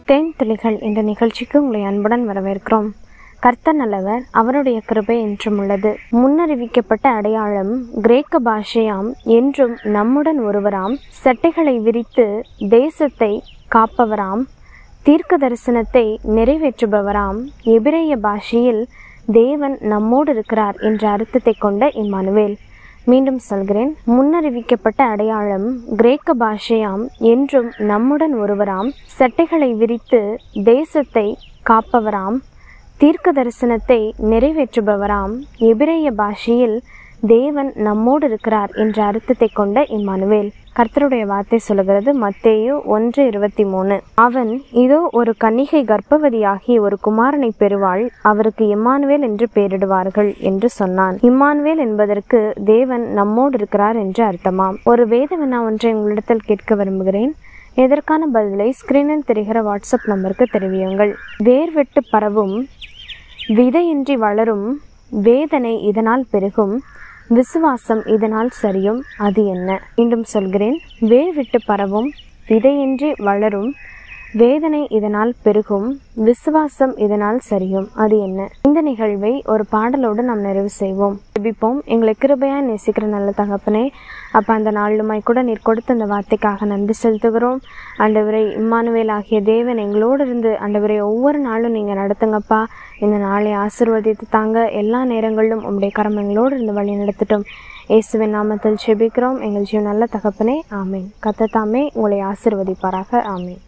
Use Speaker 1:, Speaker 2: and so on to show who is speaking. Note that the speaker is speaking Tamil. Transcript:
Speaker 1: தேன் துளிகள் என்ற நிகழ்ச்சிக்கு உங்களை அன்புடன் வரவேற்கிறோம். கர்த்தர் நல்லவர், அவருடைய கிருபை என்றும் உள்ளது. முன்னறிவிக்கப்பட்ட அடையாளம் கிரேக்க பாஷையாம், என்றும் நம்முடன் ஒருவராம், சட்டைகளை விரித்து தேசத்தை காப்பவராம், தீர்க்க தரிசனத்தை நிறைவேற்றுபவராம், எபிரேய பாஷையில் தேவன் நம்மோடு இருக்கிறார் என்ற அர்த்தத்தை கொண்ட இம்மானுவேல். மீண்டும் சொல்கிறேன், முன்னறிவிக்கப்பட்ட அடையாளம் கிரேக்க பாஷையாம், என்றும் நம்முடன் ஒருவராம், சட்டைகளை விரித்து தேசத்தை காப்பவராம், தீர்க்க தரிசனத்தை நிறைவேற்றுபவராம், எபிரேய பாஷையில் தேவன் நம்மோடு இருக்கிறார் என்ற அர்த்தத்தை கொண்ட இம்மானுவேல். கர்த்தருடைய வார்த்தை சொல்லுகிறது, மத்தேயு 1:23. அவன் இதோ ஒரு கன்னிகை கர்ப்பவதியாகி ஒரு குமாரனை பெறுவாள், அவருக்கு இம்மானுவேல் என்று பெயரிடுவார்கள் என்று சொன்னான். இம்மானுவேல் என்பதற்கு தேவன் நம்மோடு இருக்கிறார் என்று அர்த்தமாம். ஒரு வேத வினா ஒன்றை உங்களிடத்தில் கேட்க விரும்புகிறேன். இதற்கான பதிலை ஸ்கிரீனில் தெரிகிற வாட்ஸ்அப் நம்பருக்கு தெரிவியுங்கள். வேர்வெட்டு பரவும், விதையின்றி வளரும், வேதனை இதனால் பெருகும், விசுவாசம் இதனால் சரியும், அது என்ன? மீண்டும் சொல்கிறேன், வேர் விட்டு பரவும், விதையின்றி வளரும், வேதனை இதனால் பெருகும், விசுவாசம் இதனால் சரியும், அது என்ன? இந்த நிகழ்வை ஒரு பாடலோடு நாம் நிறைவு செய்வோம். ஜெபிப்போம். எங்களை கிருபையாய் நேசிக்கிற நல்ல தகப்பனே, அப்போ அந்த நாளுமாய் கூட நீர் கொடுத்த அந்த வார்த்தைக்காக நன்றி செலுத்துகிறோம். ஆண்டவரை, இம்மானுவேல் ஆகிய தேவன் எங்களோடு இருந்து ஆண்டவரை ஒவ்வொரு நாளும் நீங்கள் நடத்துங்கப்பா. இந்த நாளை ஆசீர்வதித்து தாங்க. எல்லா நேரங்களிலும் உம்முடைய கரம் எங்களோடு இருந்து வழி நடத்தட்டும். இயேசுவின் நாமத்தில் ஜெபிக்கிறோம் எங்கள் ஜீவன் நல்ல தகப்பனே, ஆமீன். கர்த்தர் தாமே உங்களை ஆசீர்வதிப்பாராக. ஆமீன்.